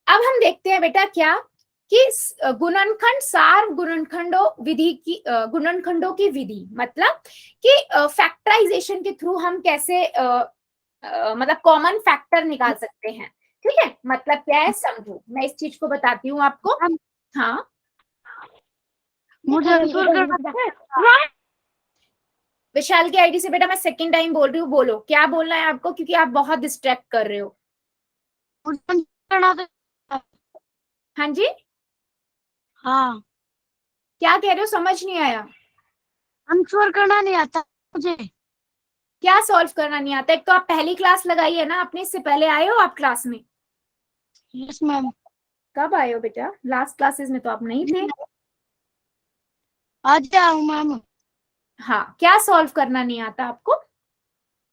अब हम देखते हैं बेटा क्या कि गुणनखंड सार गुणनखंडों विधि की गुणनखंडों की विधि, मतलब कि फैक्टराइजेशन के थ्रू हम कैसे मतलब कॉमन फैक्टर निकाल सकते हैं। ठीक है, मतलब क्या है समझो, मैं इस चीज को बताती हूँ आपको। हाँ, मुझे आंसर करना है। विशाल की आईडी से बेटा मैं सेकंड टाइम बोल रही हूँ, बोलो क्या बोलना है आपको, क्योंकि आप बहुत डिस्ट्रैक्ट कर रहे हो। मुझे आंसर करना था। हाँ जी, हाँ, क्या कह रहे हो, समझ नहीं आया। आंसर करना नहीं आता मुझे। क्या सॉल्व करना नहीं आता? एक तो आप पहली क्लास लगाई है ना अपने, इससे पहले आए हो आप क्लास में? Yes ma'am. कब आए हो बेटा? लास्ट क्लासेस में तो आप नहीं थे। आज जाऊँ मैम? हाँ, क्या सॉल्व करना नहीं आता आपको?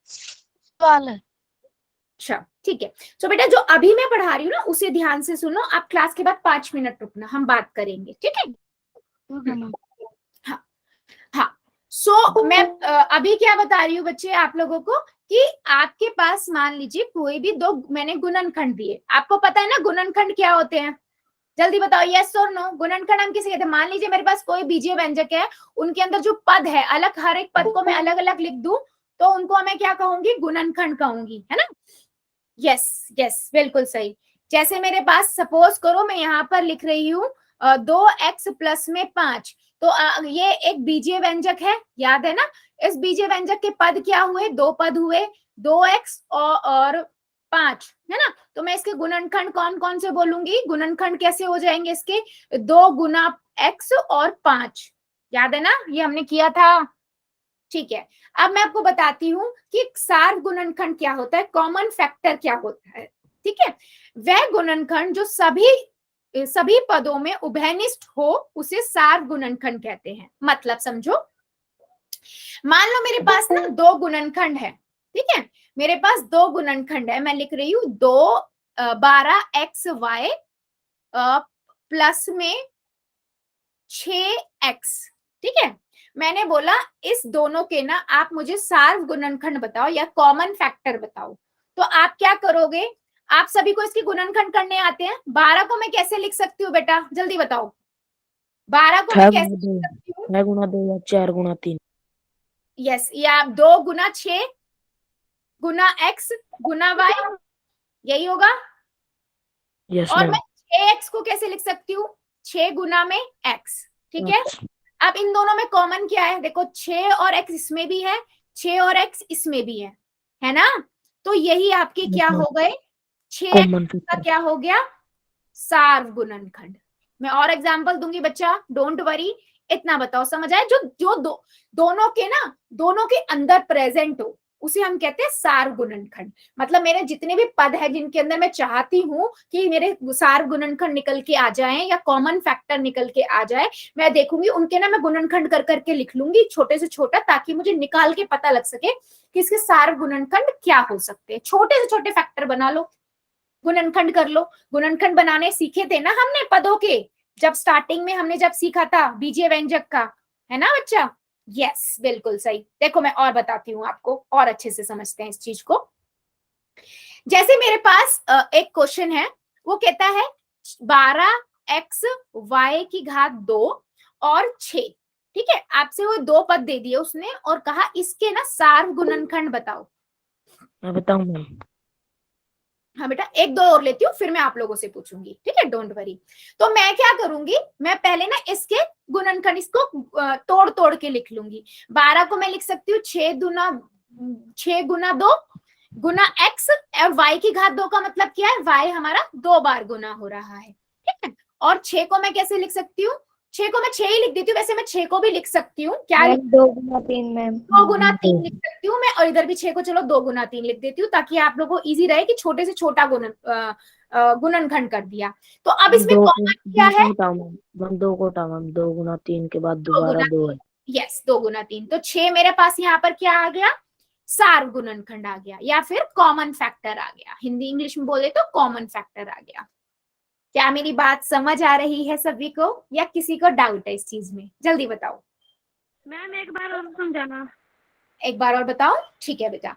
सवाल है। अच्छा ठीक है, तो बेटा जो अभी मैं पढ़ा रही हूँ ना उसे ध्यान से सुनो, आप क्लास के बाद 5 मिनट रुकना, हम बात करेंगे, ठीक है? हाँ हाँ। मैं अभी क्या बता रही हूँ बच्चे आप लोगों को कि आपके पास मान लीजिए कोई भी दो मैंने गुणनखंड दिए, आपको पता है ना गुणनखंड क्या होते हैं? जल्दी बताओ, यस और नो। गुणनखंड हम किसे कहते हैं? मान लीजिए मेरे पास कोई बीजीय व्यंजक है, उनके अंदर जो पद है अलग, हर एक पद को मैं अलग अलग लिख दूं तो उनको मैं क्या कहूंगी? गुणनखंड कहूंगी, है ना? यस यस, बिल्कुल सही। जैसे मेरे पास सपोज करो मैं यहाँ पर लिख रही हूँ 2x+5, तो ये एक बीजीय व्यंजक है, याद है ना? इस बीजीय व्यंजक के पद क्या हुए? दो पद हुए, 2x और 5, है ना? तो मैं इसके गुणनखंड कौन कौन से बोलूंगी? गुणनखंड कैसे हो जाएंगे इसके? 2 गुना x और 5, याद है ना? ये हमने किया था। ठीक है, अब मैं आपको बताती हूँ कि सार गुणनखंड क्या होता है, कॉमन फैक्टर क्या होता है। ठीक है, वह गुणनखंड जो सभी पदों में उभयनिष्ठ हो उसे सार गुणनखंड कहते हैं। मतलब समझो, मान लो मेरे पास ना दो गुणनखंड है, ठीक है? मेरे पास दो गुणनखंड है, मैं लिख रही हूँ 12xy प्लस में 6x, ठीक है? मैंने बोला इस दोनों के ना आप मुझे सार गुणनखंड बताओ या कॉमन फैक्टर बताओ, तो आप क्या करोगे? आप सभी को इसके गुणनखंड करने आते हैं? 12 को मैं कैसे लिख सकती हूँ बेटा, जल्दी बताओ, 12 को मैं 6 कैसे गुना लिख 2, सकती हूँ? 6 गुना 2 या 4 गुना 3। यस, या 2 गुना 6 गुना x गुना y, यही होगा। यस और मैं मैम। 6x को कैसे लिख सकती हूँ? 6 गुना में x, ठीक है? अब इन दोनों में कॉमन क्या है? देखो 6 और x इसमें भी है, 6 और x इसमें भी है ना? तो यही आपके क्या हो गए? 6x कॉमन का फैक्टर। क्या हो गया? सार गुणनखंड। मैं और एग्जांपल दूंगी बच्चा, डोंट वरी। इतना बताओ समझ आए? जो जो दोनों के ना, दोनों के अंदर प्रेजेंट हो उसे हम कहते हैं सार गुणनखंड। मतलब मेरे जितने भी पद है जिनके अंदर मैं चाहती हूँ कि मेरे सार गुणनखंड निकल के आ जाएं या कॉमन फैक्टर निकल के आ जाए, मैं देखूंगी उनके ना मैं गुणनखंड कर करके लिख लूंगी छोटे से छोटा, ताकि मुझे निकाल के पता लग सके कि इसके सार गुणनखंड क्या हो सकते हैं। छोटे से छोटे फैक्टर बना लो, गुणनखंड कर लो। गुणनखंड बनाने सीखे थे ना हमने पदों के, जब स्टार्टिंग में हमने जब सीखा था बीजीय व्यंजक का, है ना बच्चा? यस, बिल्कुल सही। देखो मैं और बताती हूँ आपको, और अच्छे से समझते हैं इस चीज को। जैसे मेरे पास एक क्वेश्चन है, वो कहता है 12x(y)2 और 6, ठीक है? आपसे वो दो पद दे दिए उसने और कहा इसके ना सार गुणनखंड बताओ। मैं बताऊं मैम? हाँ बेटा, एक दो और लेती हूँ फिर मैं आप लोगों से पूछूंगी, ठीक है? Don't worry. तो मैं क्या करूंगी, मैं पहले ना इसके गुणनखंड इसको तोड़ तोड़ के लिख लूंगी। 12 को मैं लिख सकती हूँ 6 गुना 2 गुना x, और y(2) का मतलब क्या है? y हमारा 2 बार गुना हो रहा है, ठीक है? और 6 को मैं कैसे लिख सकती हूँ? 6 को मैं 6 ही लिख देती हूँ, वैसे मैं 6 को भी लिख सकती हूँ, क्या लिख? 2 गुना 3 मैम। 2 गुना 3 लिख सकती हूँ मैं, और इधर भी 6 को चलो 2 गुना 3 लिख देती हूँ, ताकि आप लोगों को इजी रहे कि छोटे से छोटा गुणनखंड कर दिया। तो अब इसमें दो को कॉमन क्या दो है? को हटाओ मैम। मैम 2 को हटाओ मैम। 2 गुना 3 के बाद दो दोबारा गुना 2 है। यस, 2 गुना 3, तो 6 मेरे पास यहाँ पर क्या आ गया? सार गुणनखंड आ गया, या फिर कॉमन फैक्टर आ गया। हिंदी इंग्लिश में बोले तो कॉमन फैक्टर आ गया। क्या मेरी बात समझ आ रही है सभी को, या किसी को डाउट है इस चीज में? जल्दी बताओ। मैम एक बार और समझाना। एक बार और बताओ, ठीक है बेटा।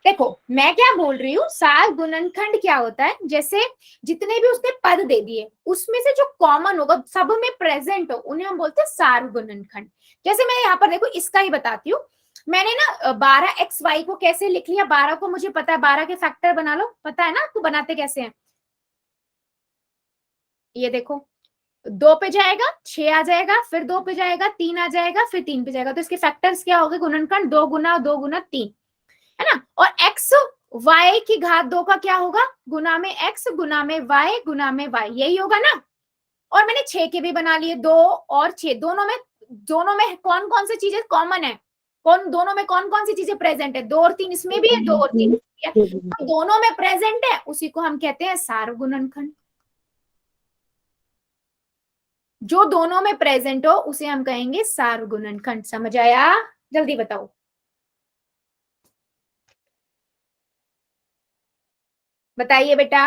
देखो मैं क्या बोल रही हूँ, सार गुणनखंड क्या होता है, जैसे जितने भी उसने पद दे दिए उसमें से जो कॉमन होगा, सब में प्रेजेंट हो, उन्हें हम बोलते हैं सार गुणनखंड। जैसे मैं यहाँ पर देखो इसका ही बताती हूँ, मैंने ना 12xy को कैसे लिख लिया, 12 को मुझे पता है 12 के फैक्टर बना लो, पता है ना आपको बनाते कैसे हैं। ये देखो 2 पे जाएगा 6 आ जाएगा, फिर 2 पे जाएगा 3 आ जाएगा, फिर 3 पे जाएगा, तो इसके फैक्टर्स क्या हो गए, गुणनखंड 2 गुना 3, है ना। और x y की घात 2 का क्या होगा, गुना में x गुना में y गुना में y, यही होगा ना। और मैंने 6 के भी बना लिए, 2 और 6, दोनों में कौन कौन सी चीजें कॉमन है, दोनों में कौन कौन सी चीजें प्रेजेंट है, 2 और 3 इसमें भी है, 2 और 3 इसमें भी है, तो दोनों में प्रेजेंट है, उसी को हम कहते हैं सार गुणनखंड। जो दोनों में प्रेजेंट हो उसे हम कहेंगे सार गुणनखंड। समझ आया, जल्दी बताओ। बताइए बेटा।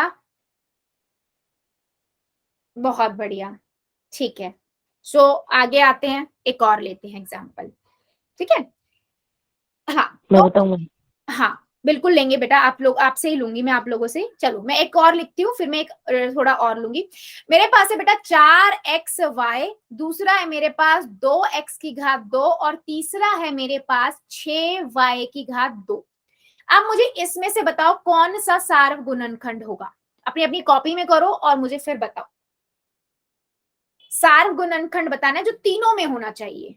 बहुत बढ़िया, ठीक है। सो आगे आते हैं, एक और लेते हैं एग्जाम्पल, ठीक है। हाँ मैं तो बताऊंगा। हाँ बिल्कुल लेंगे बेटा, आप लोग आपसे ही लूंगी मैं, आप लोगों से। चलो मैं एक और लिखती हूँ, फिर मैं एक थोड़ा और लूंगी। मेरे पास है बेटा 4xy, दूसरा है मेरे पास 2x की घात 2, और तीसरा है मेरे पास 6y की घात 2। अब मुझे इसमें से बताओ कौन सा सार गुणनखंड होगा, अपनी अपनी कॉपी में करो और मुझे फिर बताओ। सार गुणनखंड बताना है जो तीनों में होना चाहिए।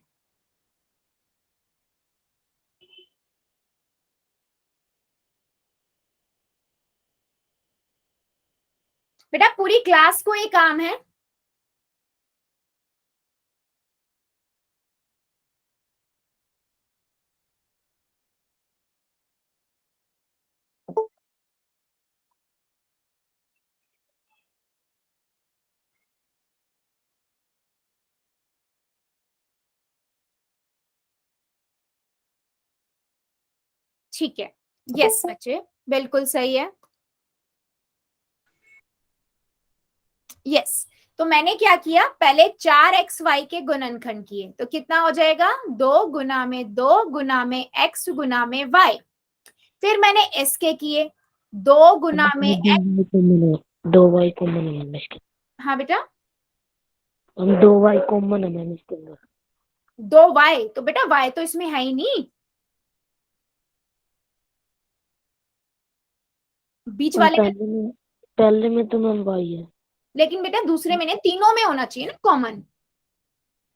बेटा पूरी क्लास को ये काम है। ठीक है, यस बच्चे बिल्कुल सही है, यस। तो मैंने क्या किया, पहले 4xy के गुणनखंड किए, तो कितना हो जाएगा, 2 गुना में x गुना में y। फिर मैंने इसके किए 2 गुना में x। 2y कॉमन है मैम इसके। हाँ बेटा, हम 2y कॉमन है मैम इसके अंदर। 2y, तो बेटा y तो इसमें है ही नहीं, बीच हम वाले में। पहले में तो मैम y है। लेकिन बेटा दूसरे में नहीं, तीनों में होना चाहिए ना कॉमन।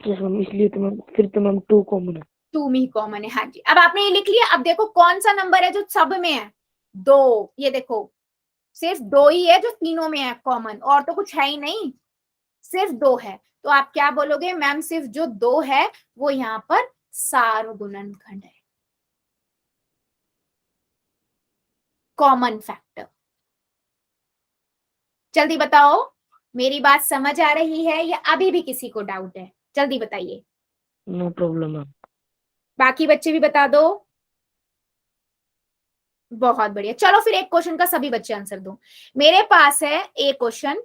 यस मैम, इसलिए तो मैम फिर तो मैम 2 कॉमन है। 2 में ही कॉमन है, हाँ जी। अब आपने ये लिख लिया, अब देखो कौन सा नंबर है जो सब में है, 2। ये देखो सिर्फ 2 ही है जो तीनों में है कॉमन, और तो कुछ है ही नहीं, सिर्फ 2 है। तो आप क्या बोलोगे, मैम सिर्फ जो 2 है वो यहाँ पर सार गुणनखंड है, कॉमन फैक्टर। जल्दी बताओ, मेरी बात समझ आ रही है या अभी भी किसी को डाउट है, जल्दी बताइए। No problem ma'am. बाकी बच्चे भी बता दो। बहुत बढ़िया, चलो फिर एक क्वेश्चन का सभी बच्चे आंसर दो। मेरे पास है एक क्वेश्चन,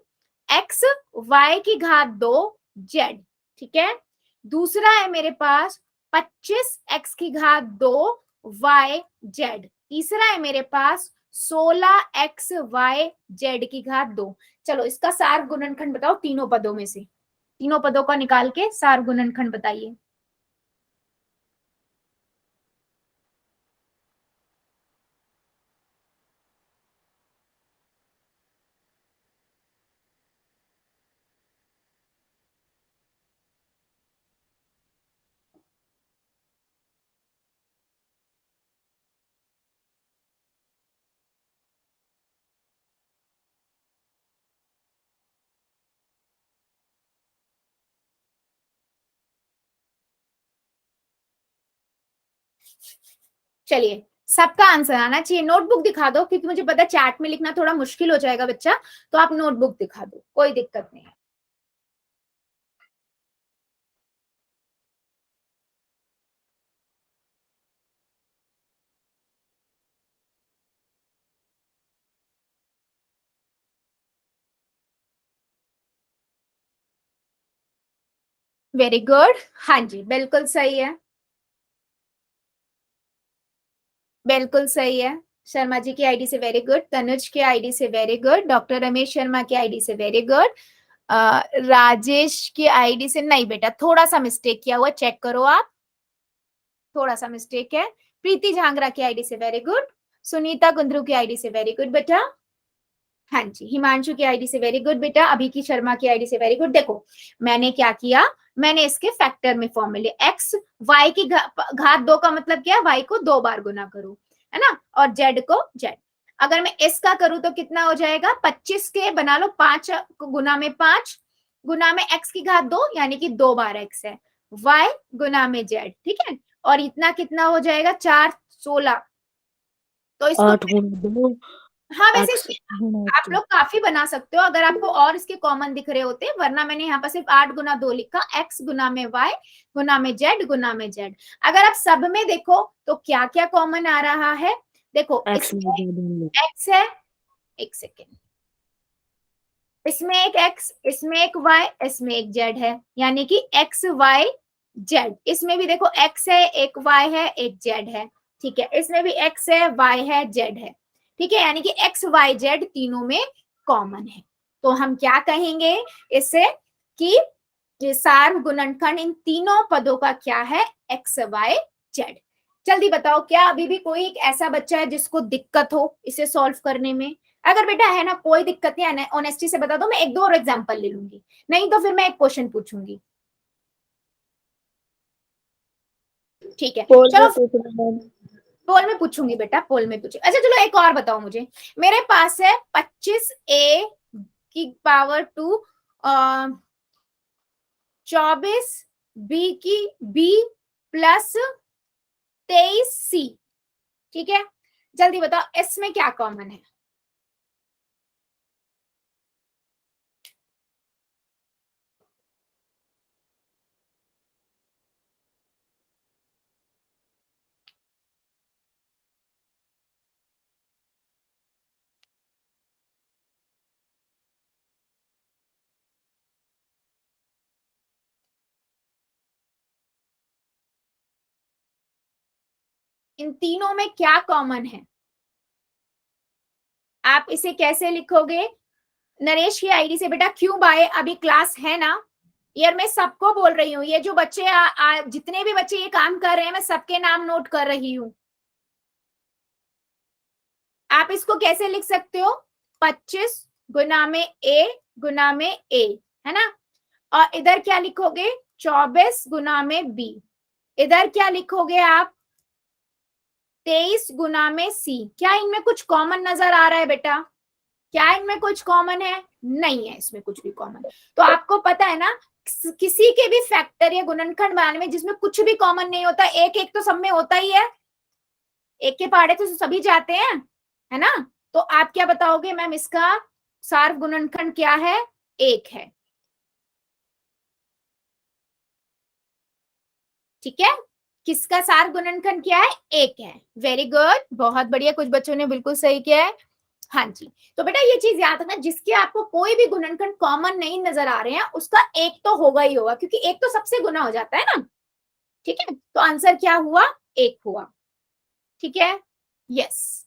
x y की घात 2 z, ठीक है। दूसरा है मेरे पास 25x की घात 2 y z। तीसरा है मेरे पास 16x y z की घात 2। चलो इसका सार गुणनखंड बताओ, तीनों पदों में से, तीनों पदों का निकाल के सार गुणनखंड बताइए। चलिए सबका आंसर आना चाहिए, नोटबुक दिखा दो, क्योंकि मुझे पता है चैट में लिखना थोड़ा मुश्किल हो जाएगा बच्चा, तो आप नोटबुक दिखा दो, कोई दिक्कत नहीं है। वेरी गुड, हाँ जी बिल्कुल सही है, बिल्कुल सही है। शर्मा जी की आईडी से वेरी गुड, तनुज के आईडी से very good, doctor Ramesh Sharma की आईडी से वेरी गुड, राजेश की आईडी से नहीं बेटा, थोड़ा सा मिस्टेक किया हुआ, चेक करो आप, थोड़ा सा मिस्टेक है। प्रीति झांगरा की आईडी से वेरी गुड, सुनीता कुंद्रू की आईडी से वेरी गुड बेटा, हाँ जी, हिमांशु की आईडी से वेरी गुड बेटा, अभी की शर्मा की आईडी से वेरी गुड। देखो मैंने क्या किया, मैंने इसके फैक्टर में फॉर्मूले x y की घात 2 का मतलब क्या है, y को 2 बार गुना करूं, है ना, और z को z। अगर मैं इसका करूं तो कितना हो जाएगा, 25 के बना लो 5 गुना में 5 गुना में x की घात 2 यानी कि 2 बार x है, y गुना में z, ठीक है, और इतना कितना हो जाएगा 4 16। तो इसको 8 गुना 2 हाँ वैसे x गुना आप 2। लोग काफी बना सकते हो अगर आपको और इसके कॉमन दिख रहे होते, वरना मैंने यहाँ पर सिर्फ 8 गुना 2 लिखा, x गुना में y गुना में z गुना में z। अगर आप सब में देखो तो क्या क्या कॉमन आ रहा है, देखो x इसमें x है, एक सेकेंड, इसमें एक x, इसमें एक y, इसमें एक z है, यानी कि x y z। इसमें भी देखो x है, एक y है, एक z है, ठीक है, इसमें भी x है, y है, z है, ठीक है, यानी कि x y z तीनों में कॉमन है। तो हम क्या कहेंगे इससे कि सार्व गुणनखंड इन तीनों पदों का क्या है, x y z। जल्दी बताओ, क्या अभी भी कोई एक ऐसा बच्चा है जिसको दिक्कत हो इसे सॉल्व करने में? अगर बेटा है ना, कोई दिक्कत नहीं है, ऑनेस्टी से बता दो, मैं एक दो और एग्जांपल ले लूंगी, नहीं तो फिर मैं एक क्वेश्चन पूछूंगी, ठीक है। चलो पोल में पूछूंगी बेटा, पोल में पूछूंगी। अच्छा चलो एक और बताओ मुझे, मेरे पास है 25a की पावर 2 24b की b प्लस 23c, ठीक है, जल्दी बताओ इसमें क्या कॉमन है? इन तीनों में क्या कॉमन है? आप इसे कैसे लिखोगे? नरेश की आईडी से बेटा क्यों बाय, अभी क्लास है ना यार, मैं सबको बोल रही हूँ, ये जो बच्चे जितने भी बच्चे ये काम कर रहे हैं मैं सबके नाम नोट कर रही हूँ। आप इसको कैसे लिख सकते हो, 25 गुना में a गुना में a, है ना, और इधर क्या लिखोगे 24 गुना में b, इधर क्या लिखोगे आप 23 गुना में c। क्या इनमें कुछ कॉमन नजर आ रहा है बेटा? क्या इनमें कुछ कॉमन है? नहीं है इसमें कुछ भी कॉमन। तो आपको पता है ना, किसी के भी फैक्टर या गुणनखंड बनाने में जिसमें कुछ भी कॉमन नहीं होता, एक एक तो सब में होता ही है, एक के पहाड़े तो सभी जाते हैं, है ना। तो आप क्या बताओगे मैम, इसका सार्व गुणनखंड क्या है? एक है, ठीक है, किसका सार्व गुणनखंड क्या है? एक है। वेरी गुड, बहुत बढ़िया, कुछ बच्चों ने बिल्कुल सही किया है, हाँ जी। तो बेटा ये चीज याद रखना, जिसके आपको कोई भी गुणनखंड कॉमन नहीं नजर आ रहे हैं उसका एक तो होगा ही होगा, क्योंकि एक तो सबसे गुना हो जाता है ना, ठीक है। तो आंसर क्या हुआ? एक हुआ, ठीक है। यस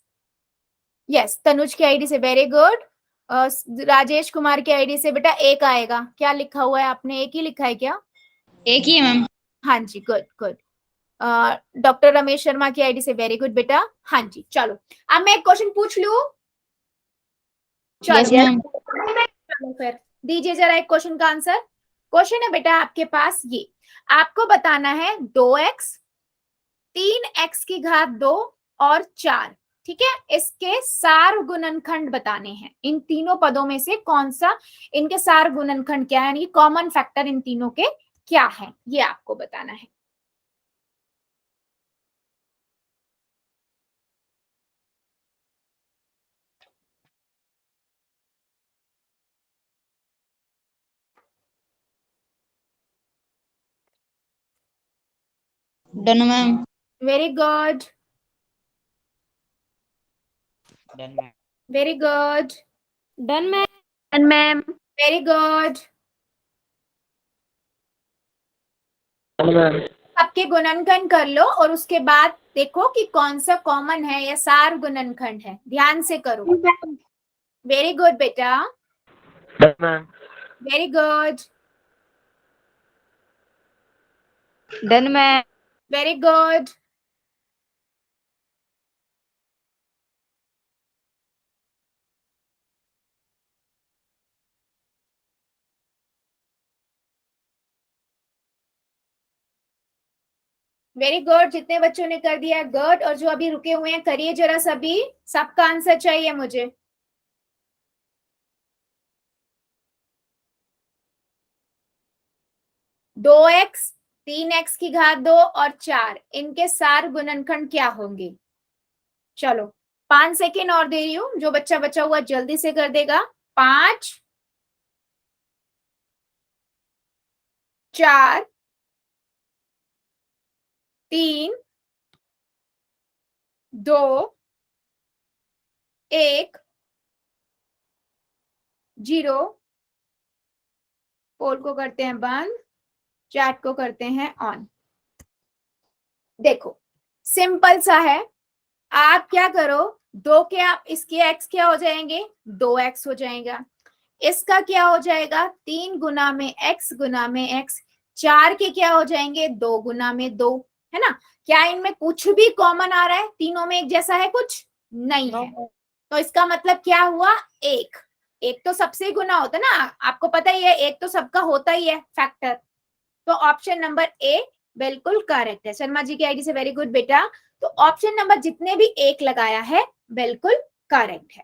यस, तनुज की आईडी से वेरी गुड, राजेश कुमार की आईडी से बेटा एक आएगा, क्या लिखा हुआ है आपने, एक ही लिखा है क्या? एक ही है मैम। हाँ जी, good good. Doctor Ramesh Sharma की आईडी से वेरी गुड बेटा, हाँ जी। चलो अब मैं एक क्वेश्चन पूछ लूं, यस मैम। चलो फिर दीजिए जरा एक क्वेश्चन का आंसर। क्वेश्चन है बेटा आपके पास ये, आपको बताना है 2x 3x की घात 2 और 4, ठीक है, इसके सार गुणनखंड बताने हैं। इन तीनों पदों में से कौन सा इनके सार गुणनखंड क्या है, यानी कॉमन फैक्टर इन तीनों के क्या है, ये आपको बताना है। Done ma'am. Very good, done ma'am. Very good, done ma'am. Done ma'am. Very good. आपके गुणनखंड कर लो और उसके बाद देखो कि कौन सा कॉमन है या सार गुणनखंड है, ध्यान से करो। वेरी गुड बेटा, done ma'am. Very good, Done ma'am. Very good. Very good, जितने बच्चों ने कर दिया गुड, और जो अभी रुके हुए हैं करिए जरा सभी, सबका आंसर चाहिए मुझे। दो एक्स, 3x की घात 2 और 4, इनके सार गुणनखंड क्या होंगे? चलो 5 सेकेंड और दे रही हूं, जो बच्चा बचा हुआ जल्दी से कर देगा। 5 4 3 2 1 0। पोल को करते हैं बंद, चैट को करते हैं ऑन। देखो सिंपल सा है, आप क्या करो, 2 के आप इसके x क्या हो जाएंगे, 2x हो जाएगा। इसका क्या हो जाएगा, 3 गुना में x गुना में x। 4 के क्या हो जाएंगे, 2 गुना में 2, है ना। क्या इनमें कुछ भी कॉमन आ रहा है, तीनों में एक जैसा है, कुछ नहीं है। तो इसका मतलब क्या हुआ, एक तो सबसे गुना होता ना, आपको पता ही है, एक तो सबका होता ही है फैक्टर। तो ऑप्शन नंबर ए बिल्कुल करेक्ट है। शर्मा जी की आईडी से वेरी गुड बेटा। तो ऑप्शन नंबर जितने भी एक लगाया है बिल्कुल करेक्ट है।